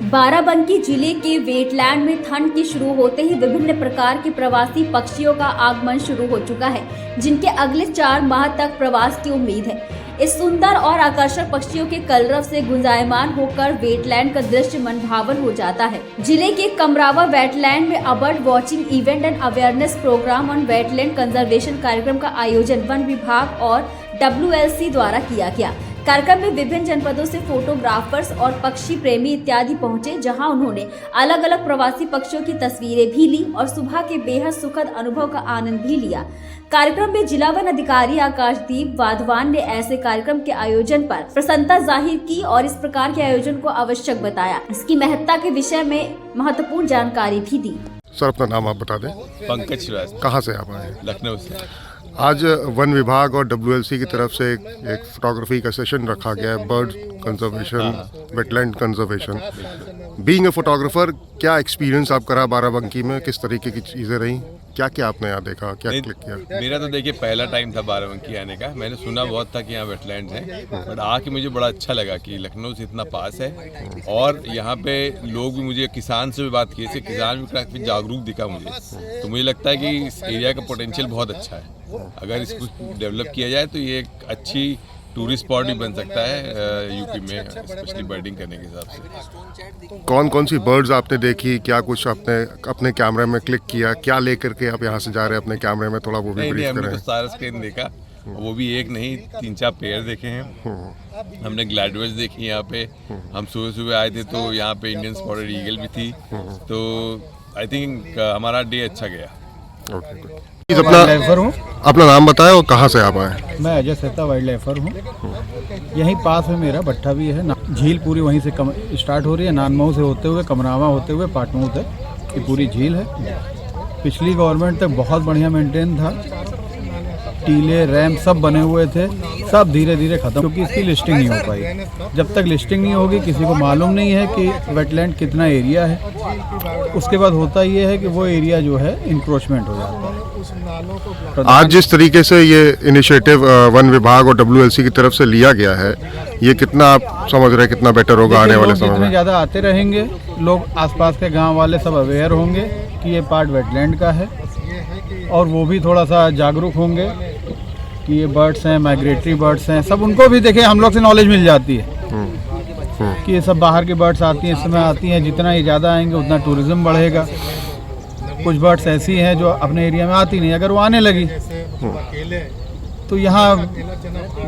बाराबंकी जिले के वेटलैंड में ठंड की शुरू होते ही विभिन्न प्रकार के प्रवासी पक्षियों का आगमन शुरू हो चुका है, जिनके अगले 4 माह तक प्रवास की उम्मीद है। इस सुंदर और आकर्षक पक्षियों के कलरव से गुंजायमान होकर वेटलैंड का दृश्य मनभावन हो जाता है। जिले के कमरावा वेटलैंड में bird watching event and awareness programme on wetland conservation कार्यक्रम का आयोजन वन विभाग और WLC द्वारा किया गया। कार्यक्रम में विभिन्न जनपदों से फोटोग्राफर्स और पक्षी प्रेमी इत्यादि पहुंचे, जहां उन्होंने अलग अलग प्रवासी पक्षियों की तस्वीरें भी ली और सुबह के बेहद सुखद अनुभव का आनंद भी लिया। कार्यक्रम में जिला वन अधिकारी आकाशदीप वाधवान ने ऐसे कार्यक्रम के आयोजन पर प्रसन्नता जाहिर की और इस प्रकार के आयोजन को आवश्यक बताया। इसकी महत्ता के विषय में महत्वपूर्ण जानकारी भी दी। सर, अपना नाम आप बता दें। पंकज श्रीवास्तव। कहाँ से आप आए? लखनऊ से। आज वन विभाग और WLC की तरफ से एक फोटोग्राफी का सेशन रखा गया है, bird conservation, wetland conservation. Being a photographer, क्या एक्सपीरियंस आपका रहा बाराबंकी में? किस तरीके की चीज़ें रहीं? क्या क्या आपने यहाँ देखा, क्या क्लिक किया? मेरा तो देखिए पहला टाइम था बाराबंकी आने का। मैंने सुना बहुत था कि यहाँ वेटलैंड्स हैं, बट आके मुझे बड़ा अच्छा लगा कि लखनऊ से इतना पास है और यहाँ पे लोग भी, मुझे किसान से भी बात की थी, किसान भी काफ़ी जागरूक दिखा मुझे। तो मुझे लगता है कि इस एरिया का पोटेंशियल बहुत अच्छा है। अगर इसको डेवलप किया जाए तो ये एक अच्छी टूरिस्ट स्पॉट भी बन सकता है यूपी में, स्पेशली बर्डिंग करने के हिसाब से। कौन कौन सी बर्ड्स आपने देखी? क्या कुछ आपने अपने कैमरे में क्लिक किया? क्या लेकर के आप यहाँ से जा रहे हैं अपने कैमरे में? थोड़ा वो भी ब्रीफ करें। हमने तो सारा स्क्रीन देखा, वो भी एक नहीं 3-4 पेयर देखे हैं। हमने ग्लैडवर्स देखी यहाँ पे। हम सुबह सुबह आए थे तो यहाँ पे इंडियन स्पॉटेड ईगल भी थी। तो आई थिंक हमारा डे अच्छा गया। ओके, अपना नाम बताएं और कहाँ से आप आए? मैं अजय सेहता वाइल्ड लाइफर हूँ। यहीं पास में मेरा भट्ठा भी है। झील पूरी वहीं से स्टार्ट हो रही है, नानमऊ से होते हुए कमरावा होते हुए पाटमऊ तक ये पूरी झील है। पिछली गवर्नमेंट तक बहुत बढ़िया मेंटेन था, टीले रैम्प सब बने हुए थे, सब धीरे धीरे खत्म क्योंकि इसकी लिस्टिंग नहीं हो पाई। जब तक लिस्टिंग नहीं होगी किसी को मालूम नहीं है कि वेटलैंड कितना एरिया है। उसके बाद होता ये है कि वो एरिया जो है इंक्रोचमेंट हो जाता है। आज जिस तरीके से ये इनिशिएटिव वन विभाग और WLC की तरफ से लिया गया है, ये कितना आप समझ रहे हैं कितना बेटर होगा आने वाले समय में? जितने ज़्यादा आते रहेंगे लोग, आसपास के गांव वाले सब अवेयर होंगे कि ये पार्ट वेटलैंड का है और वो भी थोड़ा सा जागरूक होंगे कि ये बर्ड्स हैं, माइग्रेटरी बर्ड्स हैं, सब उनको भी देखें। हम लोग से नॉलेज मिल जाती है कि ये सब बाहर की बर्ड्स आती हैं, इस समय आती हैं। जितना ये ज़्यादा आएंगे उतना टूरिज्म बढ़ेगा। कुछ बर्ड्स ऐसी हैं जो अपने एरिया में आती नहीं, अगर वो आने लगी तो यहाँ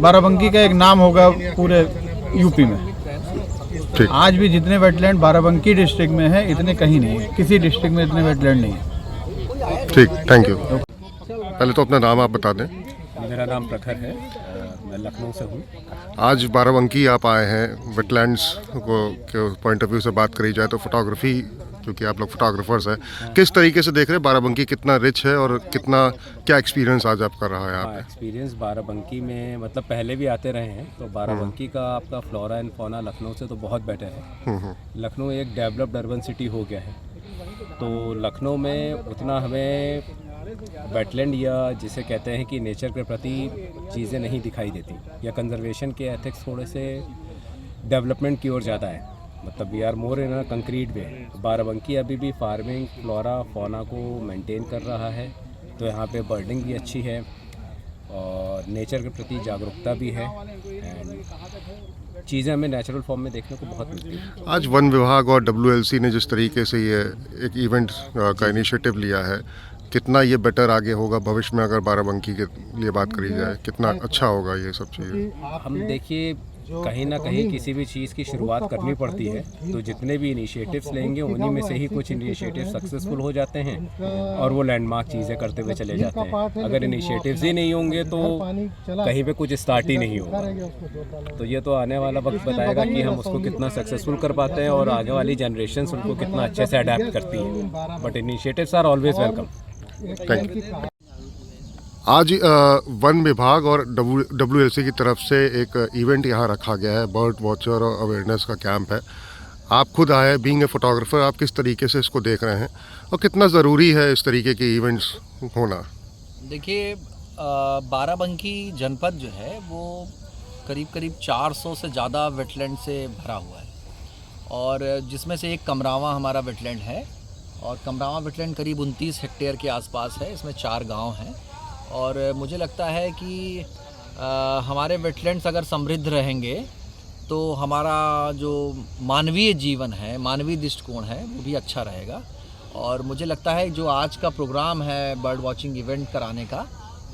बाराबंकी का एक नाम होगा पूरे यूपी में। आज भी जितने वेटलैंड बाराबंकी डिस्ट्रिक्ट में है इतने कहीं नहीं है, किसी डिस्ट्रिक्ट में इतने वेटलैंड नहीं है। ठीक, थैंक यू। पहले तो अपना नाम आप बता दें। मेरा नाम प्रखर है, मैं लखनऊ से हूँ। आज बाराबंकी आप आए हैं, वेटलैंड्स को के पॉइंट ऑफ व्यू से बात करी जाए तो फोटोग्राफी, क्योंकि आप लोग फोटोग्राफर्स हैं, किस तरीके से देख रहे हैं बाराबंकी कितना रिच है और कितना क्या एक्सपीरियंस आज आपका रहा है यहाँ पे? एक्सपीरियंस बाराबंकी में मतलब पहले भी आते रहे हैं, तो बाराबंकी का आपका फ्लोरा एंड फौना लखनऊ से तो बहुत बेटर है। लखनऊ एक डेवलप्ड अर्बन सिटी हो गया है, तो लखनऊ में उतना हमें वेटलैंड या जिसे कहते हैं कि नेचर के प्रति चीज़ें नहीं दिखाई देती, या कंजर्वेशन के एथिक्स थोड़े से डेवलपमेंट की ओर ज़्यादा है। मतलब we are more in a concrete way. Barabanki अभी भी फार्मिंग, फ्लोरा, फौना को मेंटेन कर रहा है, तो यहाँ पे बर्डिंग भी अच्छी है और नेचर के प्रति जागरूकता भी है एंड चीज़ें हमें नेचुरल फॉर्म में देखने को बहुत मिलती है। आज वन विभाग और WLC ने जिस तरीके से ये एक इवेंट का इनिशिएटिव लिया है, कितना ये बेटर आगे होगा भविष्य में? अगर बाराबंकी के लिए बात करी जाए, कितना अच्छा होगा ये सब चीज़ें? हम देखिए कहीं ना कहीं किसी भी चीज़ की शुरुआत करनी पड़ती है, तो जितने भी इनिशिएटिव्स लेंगे उन्हीं में से ही कुछ इनिशिएटिव सक्सेसफुल हो जाते हैं और वो लैंडमार्क चीज़ें करते हुए चले जाते हैं। अगर इनिशिएटिव्स ही नहीं होंगे तो कहीं पे कुछ स्टार्ट ही नहीं होगा। तो ये तो आने वाला वक्त बताएगा कि हम उसको कितना सक्सेसफुल कर पाते हैं और आगे वाली जनरेशन उनको कितना अच्छे से अडेप्ट करती है। But initiatives are always welcome. Thank you. आज वन विभाग और WLC की तरफ से एक इवेंट यहाँ रखा गया है, बर्ड वॉचर और अवेयरनेस का कैंप है। आप खुद आए, बीइंग ए फोटोग्राफर, आप किस तरीके से इसको देख रहे हैं और कितना ज़रूरी है इस तरीके के इवेंट्स होना? देखिए, बाराबंकी जनपद जो है वो करीब करीब 400 से ज़्यादा वेटलैंड से भरा हुआ है और जिसमें से एक कमरावा हमारा वेटलैंड है, और कमरावा वेटलैंड करीब 29 हेक्टेयर के आसपास है। इसमें 4 गांव हैं, और मुझे लगता है कि हमारे वेटलैंड्स अगर समृद्ध रहेंगे तो हमारा जो मानवीय जीवन है, मानवीय दृष्टिकोण है, वो भी अच्छा रहेगा। और मुझे लगता है जो आज का प्रोग्राम है बर्ड वॉचिंग इवेंट कराने का,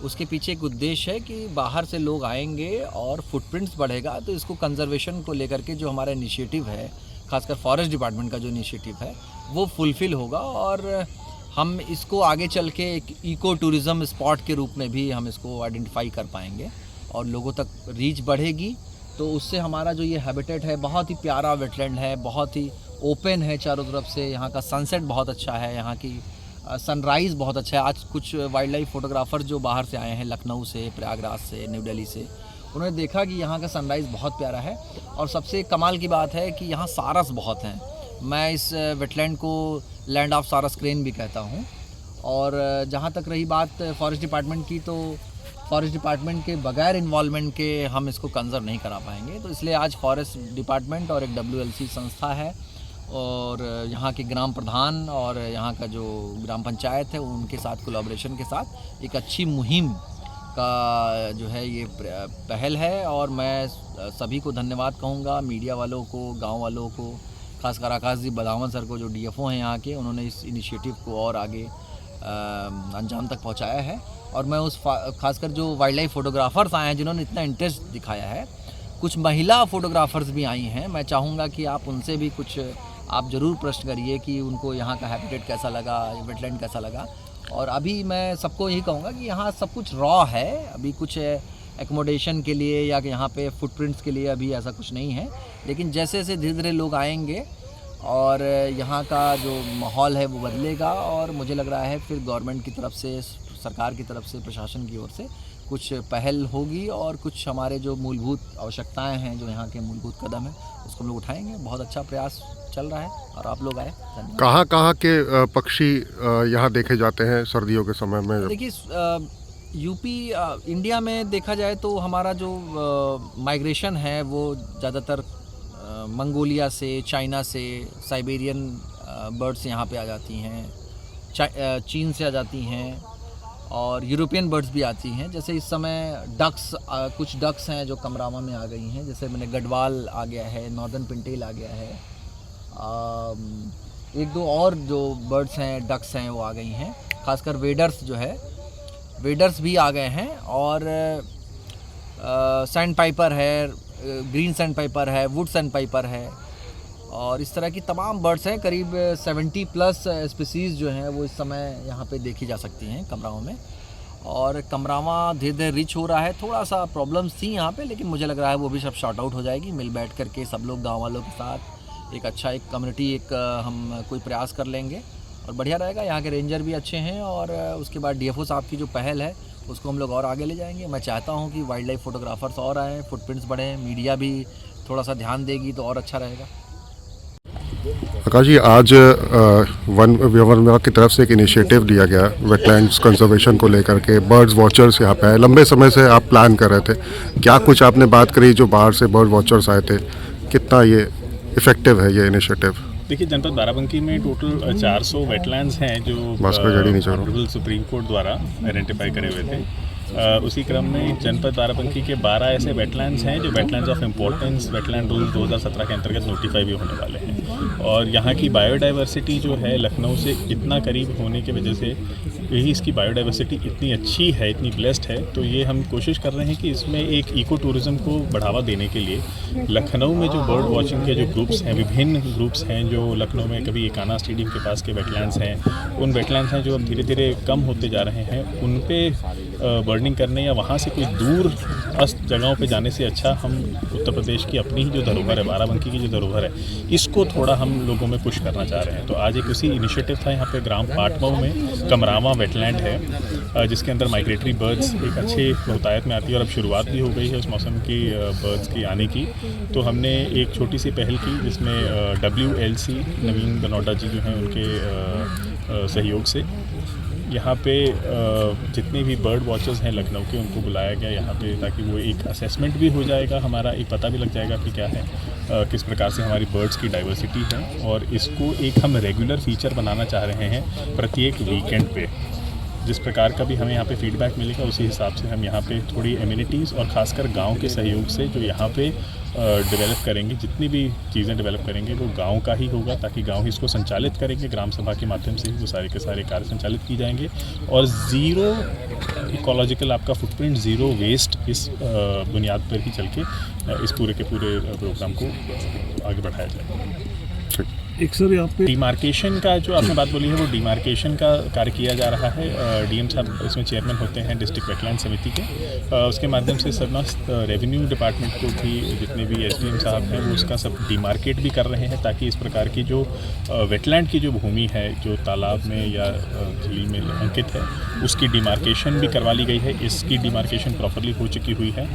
उसके पीछे एक उद्देश्य है कि बाहर से लोग आएंगे और फुटप्रिंट्स बढ़ेगा, तो इसको कंजर्वेशन को लेकर के जो हमारा इनिशिएटिव है, खासकर फॉरेस्ट डिपार्टमेंट का जो इनिशिएटिव है, वो फुलफ़िल होगा। और हम इसको आगे चल के एक इको टूरिज़म स्पॉट के रूप में भी हम इसको आइडेंटिफाई कर पाएंगे और लोगों तक रीच बढ़ेगी। तो उससे हमारा जो ये हैबिटेट है, बहुत ही प्यारा वेटलैंड है, बहुत ही ओपन है चारों तरफ से। यहाँ का सनसेट बहुत अच्छा है, यहाँ की सनराइज़ बहुत अच्छा है। आज कुछ वाइल्ड लाइफ फोटोग्राफर जो बाहर से आए हैं, लखनऊ से, प्रयागराज से, न्यू दिल्ली से, उन्होंने देखा कि यहाँ का सनराइज़ बहुत प्यारा है। और सबसे कमाल की बात है कि यहाँ सारस बहुत हैं। मैं इस वेटलैंड को लैंड ऑफ सारस क्रेन भी कहता हूँ। और जहाँ तक रही बात फॉरेस्ट डिपार्टमेंट की, तो फॉरेस्ट डिपार्टमेंट के बगैर इन्वॉल्वमेंट के हम इसको कंजर्व नहीं करा पाएंगे। तो इसलिए आज फॉरेस्ट डिपार्टमेंट और एक WLC संस्था है, और यहाँ के ग्राम प्रधान और यहाँ का जो ग्राम पंचायत है, उनके साथ कोलैबोरेशन के साथ एक अच्छी मुहिम का जो है ये पहल है। और मैं सभी को धन्यवाद कहूँगा, मीडिया वालों को, गांव वालों को, खासकर आकाश जी बदावन सर को जो DFO हैं यहाँ के, उन्होंने इस इनिशिएटिव को और आगे अंजाम तक पहुँचाया है। और मैं उस खासकर जो वाइल्ड लाइफ फोटोग्राफर्स आए हैं जिन्होंने इतना इंटरेस्ट दिखाया है, कुछ महिला फोटोग्राफर्स भी आई हैं, मैं चाहूँगा कि आप उनसे भी कुछ आप ज़रूर प्रश्न करिए कि उनको यहाँ का हैबिटेट कैसा लगा, वेटलैंड कैसा लगा। और अभी मैं सबको यही कहूँगा कि यहाँ सब कुछ रॉ है, अभी कुछ एकोमोडेशन के लिए या कि यहाँ पे फुटप्रिंट्स के लिए अभी ऐसा कुछ नहीं है। लेकिन जैसे जैसे धीरे धीरे लोग आएंगे और यहाँ का जो माहौल है वो बदलेगा, और मुझे लग रहा है फिर गवर्नमेंट की तरफ से, सरकार की तरफ से, प्रशासन की ओर से कुछ पहल होगी, और कुछ हमारे जो मूलभूत आवश्यकताएं हैं, जो यहाँ के मूलभूत कदम हैं, उसको हम लोग उठाएंगे। बहुत अच्छा प्रयास चल रहा है और आप लोग आए। कहाँ के पक्षी यहाँ देखे जाते हैं सर्दियों के समय में? देखिए, यूपी इंडिया में देखा जाए तो हमारा जो माइग्रेशन है वो ज़्यादातर मंगोलिया से, चाइना से, साइबेरियन बर्ड्स यहाँ पे आ जाती हैं, चीन से आ जाती हैं, और यूरोपियन बर्ड्स भी आती हैं। जैसे इस समय डक्स, कुछ डक्स हैं जो कमरावा में आ गई हैं, जैसे मैंने गढ़वाल आ गया है, नॉर्दर्न पिंटेल आ गया है, एक दो और जो बर्ड्स हैं, डक्स हैं, वो आ गई हैं। खासकर वेडर्स जो है, वेडर्स भी आ गए हैं, और सैंड पाइपर है, ग्रीन सैंड पाइपर है, वुड सैंड पाइपर है, और इस तरह की तमाम बर्ड्स हैं। करीब 70+ स्पीसीज़ जो हैं वो इस समय यहाँ पे देखी जा सकती हैं कमरावा में। और कमरावा धीरे धीरे रिच हो रहा है। थोड़ा सा प्रॉब्लम्स थी यहाँ पे, लेकिन मुझे लग रहा है वो भी सब शॉर्ट आउट हो जाएगी। मिल बैठ करके सब लोग गाँव वालों के साथ एक अच्छा एक कम्युनिटी हम कोई प्रयास कर लेंगे और बढ़िया रहेगा। यहाँ के रेंजर भी अच्छे हैं, और उसके बाद DFO साहब की जो पहल है उसको हम लोग और आगे ले जाएंगे। मैं चाहता हूँ कि वाइल्ड लाइफ फोटोग्राफर्स और आएँ, फुटप्रिंट्स बढ़ें, मीडिया भी थोड़ा सा ध्यान देगी तो और अच्छा रहेगा। आकाश जी, आज वन विभाग की तरफ से एक इनिशिएटिव दिया गया वेटलैंड्स कंजर्वेशन को लेकर के। बर्ड्स वॉचर्स यहाँ पे आए, लंबे समय से आप प्लान कर रहे थे, क्या कुछ आपने बात करी जो बाहर से बर्ड वॉचर्स आए थे, कितना ये इफ़ेक्टिव है ये इनिशिएटिव? देखिए, जनपद बाराबंकी में टोटल 400 वेटलैंड्स हैं जो ऑनरेबल सुप्रीम कोर्ट द्वारा आइडेंटिफाई करे हुए थे। उसी क्रम में जनपद बाराबंकी के 12 ऐसे वेटलैंड्स हैं जो wetlands of importance wetland rule 2017 के अंतर्गत नोटिफाई भी होने वाले हैं। और यहाँ की बायोडाइवर्सिटी जो है लखनऊ से इतना करीब होने की वजह से, यही इसकी बायोडाइवर्सिटी इतनी अच्छी है, इतनी ब्लेस्ड है, तो ये हम कोशिश कर रहे हैं कि इसमें एक इको टूरिज़्म को बढ़ावा देने के लिए लखनऊ में जो बर्ड वॉचिंग के जो ग्रुप्स हैं, विभिन्न ग्रुप्स हैं जो लखनऊ में कभी एकाना स्टेडियम के पास के वेटलैंड्स हैं, उन वेटलैंड्स हैं जो अब धीरे धीरे कम होते जा रहे हैं, उन पे बर्डिंग करने या वहाँ से कुछ दूर अस्त जगहों पे जाने से अच्छा हम उत्तर प्रदेश की अपनी ही जो धरोहर है, बाराबंकी की जो धरोहर है, इसको थोड़ा हम लोगों में पुश करना चाह रहे हैं। तो आज एक उसी इनिशिएटिव था यहाँ पे ग्राम पाटमऊ में कमरावा वेटलैंड है, जिसके अंदर माइग्रेटरी बर्ड्स एक अच्छे बहुतायत में आती है और अब शुरुआत भी हो गई है उस मौसम की बर्ड्स की आने की। तो हमने एक छोटी सी पहल की जिसमें WLC नवीन गनौडा जी जो हैं उनके सहयोग से यहाँ पे जितने भी बर्ड वॉचर्स हैं लखनऊ के उनको बुलाया गया यहाँ पे, ताकि वो एक असेसमेंट भी हो जाएगा, हमारा एक पता भी लग जाएगा कि क्या है, किस प्रकार से हमारी बर्ड्स की डाइवर्सिटी है, और इसको एक हम रेगुलर फीचर बनाना चाह रहे हैं प्रत्येक वीकेंड पे। जिस प्रकार का भी हमें यहाँ पे फीडबैक मिलेगा उसी हिसाब से हम यहाँ पे थोड़ी एमिनिटीज़ और ख़ासकर गांव के सहयोग से जो यहाँ पे डेवलप करेंगे, जितनी भी चीज़ें डेवलप करेंगे वो गांव का ही होगा, ताकि गांव ही इसको संचालित करेंगे, ग्राम सभा के माध्यम से ही वो सारे के सारे कार्य संचालित किए जाएंगे, और ज़ीरो इकोलॉजिकल आपका फुटप्रिंट, ज़ीरो वेस्ट, इस बुनियाद पर ही चल के इस पूरे के पूरे प्रोग्राम को आगे बढ़ाया जाएगा। एक सर यहाँ पे डिमार्केशन का जो आपने बात बोली है, वो डिमार्केशन का कार्य किया जा रहा है। डीएम साहब इसमें चेयरमैन होते हैं डिस्ट्रिक्ट वेटलैंड समिति के, उसके माध्यम से समस्त रेवेन्यू डिपार्टमेंट को भी, जितने भी एसडीएम साहब हैं वो उसका सब डिमार्केट भी कर रहे हैं, ताकि इस प्रकार की जो वेटलैंड की जो भूमि है जो तालाब में या झील में अंकित है उसकी डिमार्केशन भी करवा ली गई है। इसकी डिमार्केशन प्रॉपरली हो चुकी हुई है,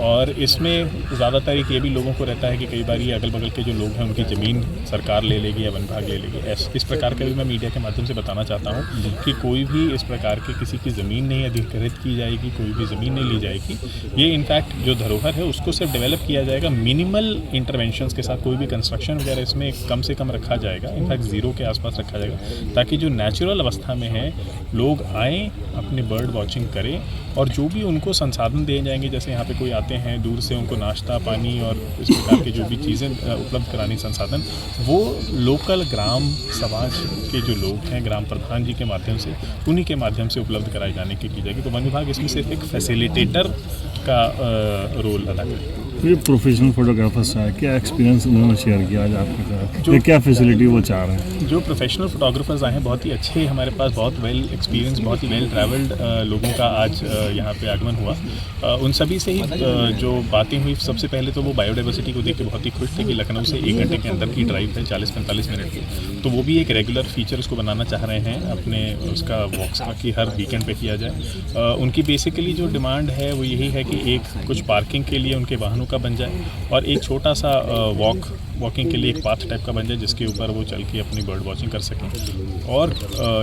और इसमें ज़्यादातर ये भी लोगों को रहता है कि कई बार ये अगल बगल के जो लोग हैं उनकी ज़मीन सरकार ले लेगी या वन विभाग ले लेगी। इस प्रकार का भी मैं मीडिया के माध्यम से बताना चाहता हूँ कि कोई भी इस प्रकार के किसी की ज़मीन नहीं अधिग्रहित की जाएगी, कोई भी ज़मीन नहीं ली जाएगी। ये इनफैक्ट जो धरोहर है उसको सिर्फ डेवलप किया जाएगा, मिनिमल इंटरवेंशंस के साथ। कोई भी कंस्ट्रक्शन वगैरह इसमें कम से कम रखा जाएगा, इनफैक्ट ज़ीरो के आसपास रखा जाएगा, ताकि जो नेचुरल अवस्था में है लोग आएँ, अपने बर्ड वॉचिंग करें, और जो भी उनको संसाधन दिए जाएंगे, जैसे यहाँ पे कोई आते हैं दूर से, उनको नाश्ता पानी और इस प्रकार की जो भी चीज़ें उपलब्ध करानी संसाधन, वो लोकल ग्राम समाज के जो लोग हैं, ग्राम प्रधान जी के माध्यम से, उन्हीं के माध्यम से उपलब्ध कराई जाने की जाएगी। तो वन विभाग इसमें सिर्फ एक फैसिलिटेटर का रोल अदा करेगा। ये प्रोफेशनल फोटोग्राफर्स हैं, क्या एक्सपीरियंस उन्होंने शेयर किया आज आपके साथ, क्या फैसिलिटी वो चाह रहे हैं? जो प्रोफेशनल फोटोग्राफर्स आए हैं बहुत ही अच्छे, हमारे पास बहुत वेल एक्सपीरियंस, बहुत ही वेल ट्रैवल्ड लोगों का आज यहाँ पे आगमन हुआ। उन सभी से ही जो बातें हुई, सबसे पहले तो वो बायोडाइवर्सिटी को देख के बहुत ही खुश थे कि लखनऊ से 1 घंटे के अंदर की ड्राइव है, 40-45 मिनट की, तो वो भी एक रेगुलर फीचर उसको बनाना चाह रहे हैं अपने उसका वॉक्स का, कि हर वीकेंड पे किया जाए। उनकी बेसिकली जो डिमांड है वो यही है कि एक कुछ पार्किंग के लिए उनके वाहनों का बन जाए, और एक छोटा सा वॉकिंग के लिए एक पाथ टाइप का बन जाए, जिसके ऊपर वो चल के अपनी बर्ड वॉचिंग कर सकें। और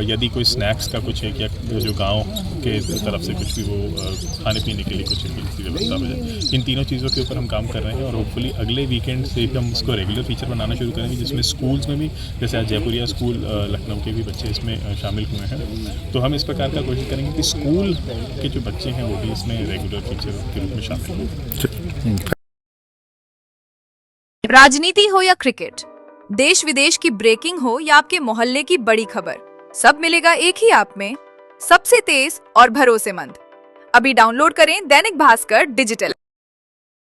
यदि कोई स्नैक्स का कुछ है, या जो गांव के तरफ से कुछ भी वो खाने पीने के लिए कुछ की व्यवस्था हो जाए, इन तीनों चीज़ों के ऊपर हम काम कर रहे हैं, और होपफुली अगले वीकेंड से हम इसको रेगुलर फीचर बनाना शुरू करेंगे, जिसमें स्कूल्स में भी, जैसे आज जयपुरिया स्कूल लखनऊ के भी बच्चे इसमें शामिल हुए हैं, तो हम इस प्रकार का कोशिश करेंगे कि स्कूल के जो बच्चे हैं वो भी इसमें रेगुलर फीचर के रूप में शामिल हों। राजनीति हो या क्रिकेट, देश विदेश की ब्रेकिंग हो या आपके मोहल्ले की बड़ी खबर, सब मिलेगा एक ही ऐप में, सबसे तेज और भरोसेमंद। अभी डाउनलोड करें दैनिक भास्कर डिजिटल।